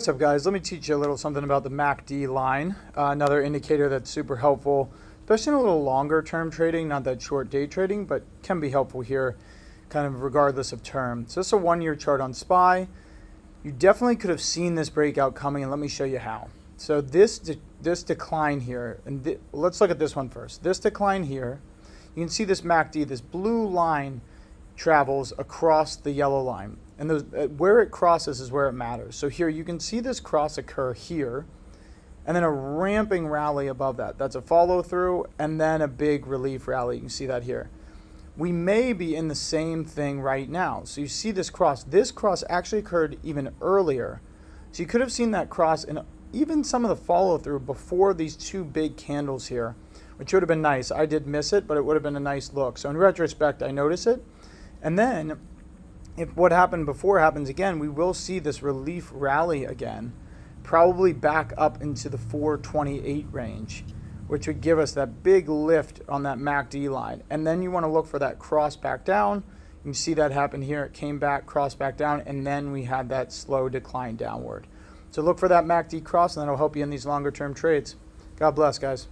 What's up, guys? Let me teach you a little something about the MACD line, another indicator that's super helpful, especially in a little longer term trading, not that short day trading, but can be helpful here kind of regardless of term. So this is a 1-year chart on SPY. You definitely could have seen this breakout coming, and let me show you how. So this decline here, and let's look at this one first. This decline here, you can see this MACD, this blue line travels across the yellow line. And where it crosses is where it matters. So here you can see this cross occur here, and then a ramping rally above that. That's a follow through, and then a big relief rally. You can see that here. We may be in the same thing right now. So you see this cross. This cross actually occurred even earlier. So you could have seen that cross and even some of the follow through before these two big candles here, which would have been nice. I did miss it, but it would have been a nice look. So in retrospect, I notice it. And then if what happened before happens again, we will see this relief rally again, probably back up into the 428 range, which would give us that big lift on that MACD line. And then you want to look for that cross back down. You can see that happen here. It came back, crossed back down, and then we had that slow decline downward. So look for that MACD cross, and that'll help you in these longer term trades. God bless, guys.